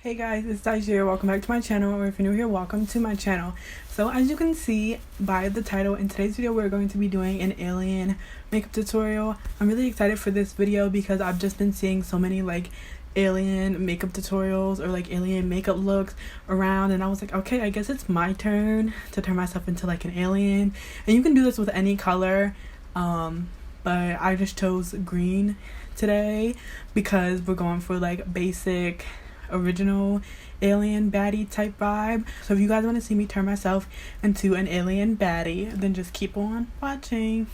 Hey guys, it's Dajir. Welcome back to my channel, or if you're new here, welcome to my channel. So as you can see by the title, in today's video we're going to be doing an alien makeup tutorial. I'm really excited for this video because I've just been seeing so many like alien makeup tutorials or like alien makeup looks around, and I was like, okay, I guess it's my turn to turn myself into like an alien. And you can do this with any color, but I just chose green today because we're going for like basic original alien baddie type vibe. So if you guys want to see me turn myself into an alien baddie, then just keep on watching.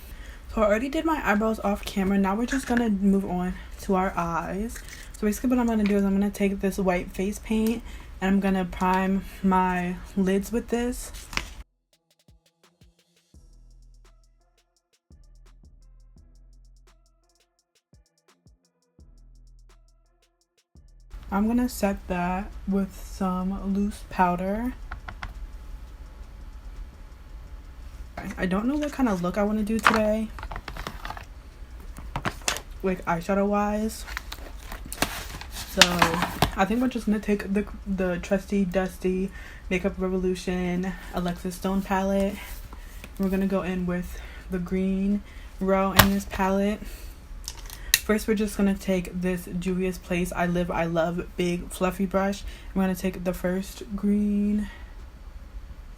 So I already did my eyebrows off camera. Now we're just gonna move on to our eyes. So basically what I'm gonna do is I'm gonna take this white face paint and I'm gonna prime my lids with this. I'm gonna set that with some loose powder. I don't know what kind of look I want to do today, like eyeshadow wise. So I think we're just gonna take the trusty dusty Makeup Revolution Alexis Stone palette. We're gonna go in with the green row in this palette. First, we're just going to take this Juvia's Place I Live, I Love big fluffy brush. I'm going to take the first green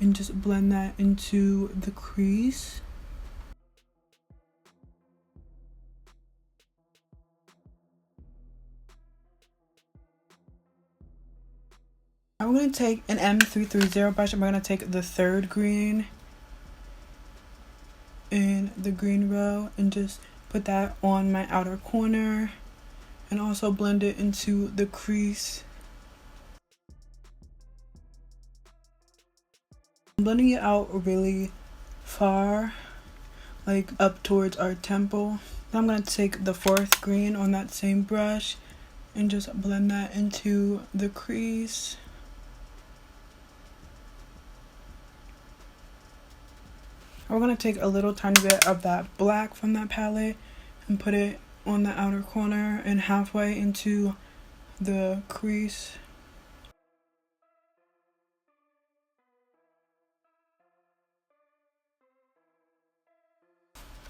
and just blend that into the crease. I'm going to take an M330 brush and we're going to take the third green in the green row and just put that on my outer corner and also blend it into the crease. I'm blending it out really far, like up towards our temple. Now I'm going to take the fourth green on that same brush and just blend that into the crease. We're going to take a little tiny bit of that black from that palette and put it on the outer corner and halfway into the crease.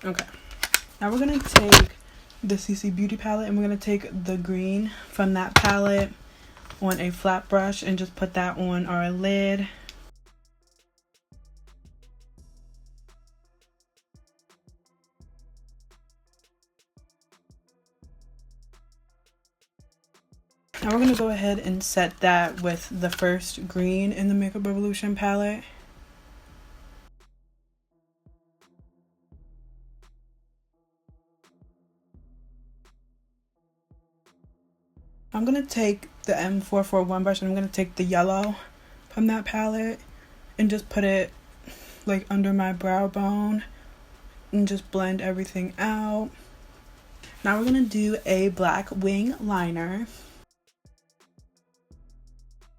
Okay, now we're going to take the CC Beauty palette and we're going to take the green from that palette on a flat brush and just put that on our lid. Now we're going to go ahead and set that with the first green in the Makeup Revolution palette. I'm going to take the M441 brush and I'm going to take the yellow from that palette and just put it like under my brow bone and just blend everything out. Now we're going to do a black wing liner.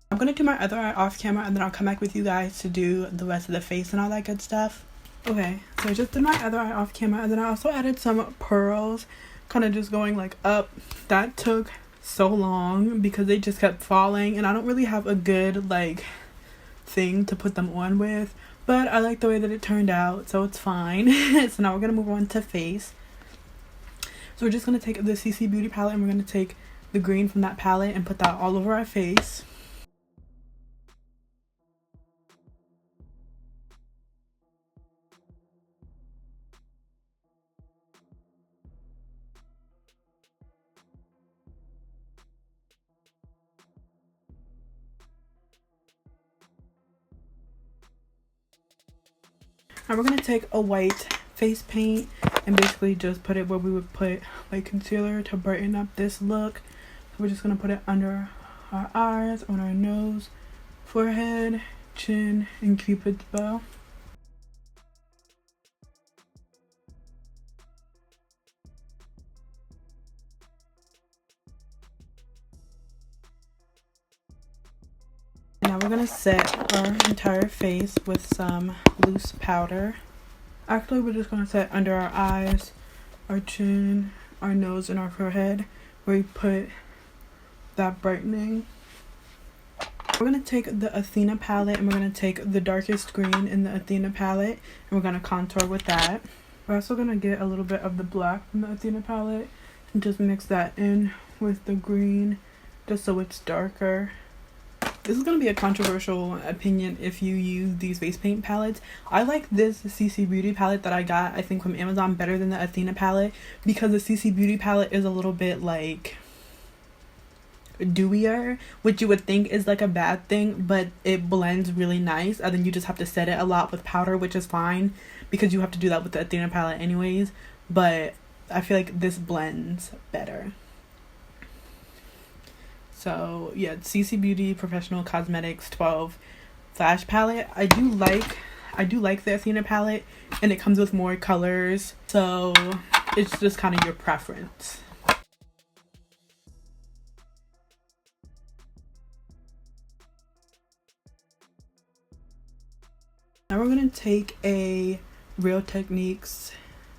I'm going to do my other eye off camera and then I'll come back with you guys to do the rest of the face and all that good stuff. Okay, so I just did my other eye off camera and then I also added some pearls, kind of just going like up. That took so long because they just kept falling and I don't really have a good like thing to put them on with, but I like the way that it turned out, so it's fine. So now we're going to move on to face. So we're just going to take the CC Beauty palette and we're going to take the green from that palette and put that all over our face. Now we're going to take a white face paint and basically just put it where we would put like concealer to brighten up this look. So we're just going to put it under our eyes, on our nose, forehead, chin, and Cupid's bow. Now we're going to set our entire face with some loose powder. Actually, we're just going to set under our eyes, our chin, our nose, and our forehead where we put that brightening. We're going to take the Athena palette and we're going to take the darkest green in the Athena palette and we're going to contour with that. We're also going to get a little bit of the black from the Athena palette and just mix that in with the green just so it's darker. This is going to be a controversial opinion if you use these face paint palettes. I like this CC Beauty palette that I got, I think from Amazon, better than the Athena palette because the CC Beauty palette is a little bit like dewier, which you would think is like a bad thing, but it blends really nice, and then you just have to set it a lot with powder, which is fine because you have to do that with the Athena palette anyways, but I feel like this blends better. So yeah, CC Beauty Professional Cosmetics 12 Flash palette. I do like the Athena palette, and it comes with more colors, so it's just kind of your preference. Now we're going to take a Real Techniques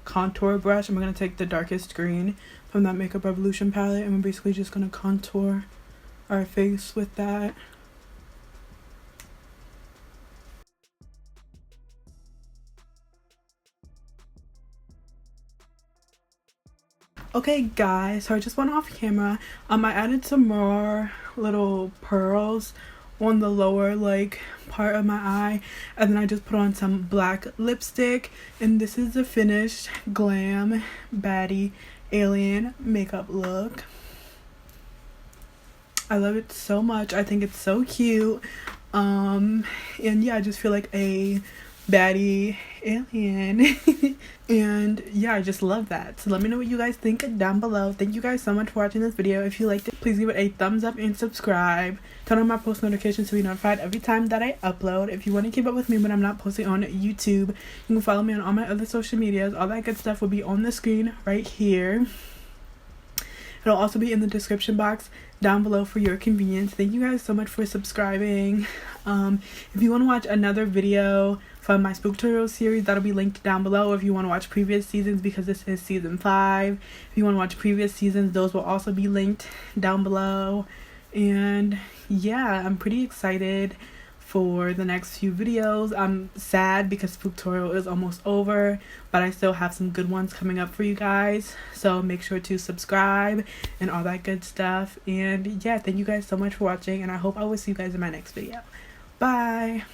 contour brush and we're going to take the darkest green from that Makeup Revolution palette and we're basically just going to contour our face with that. Okay guys, so I just went off camera. I added some more little pearls on the lower like part of my eye, and then I just put on some black lipstick, and this is the finished glam Baddie alien makeup look. I love it so much. I think it's so cute, and yeah, I just feel like a Baddie alien. And yeah, I just love that. So let me know what you guys think down below. Thank you guys so much for watching this video. If you liked it, please give it a thumbs up and subscribe. Turn on my post notifications to be notified every time that I upload. If you want to keep up with me when I'm not posting on YouTube, you can follow me on all my other social medias. All that good stuff will be on the screen right here. It'll also be in the description box down below for your convenience. Thank you guys so much for subscribing. If you want to watch another video from my Spooktorial series, that'll be linked down below. If you want to watch previous seasons, because this is season 5, if you want to watch previous seasons, those will also be linked down below. And yeah, I'm pretty excited for the next few videos. I'm sad because Spooktorial is almost over, but I still have some good ones coming up for you guys, so make sure to subscribe and all that good stuff. And yeah, thank you guys so much for watching, and I hope I will see you guys in my next video. Bye.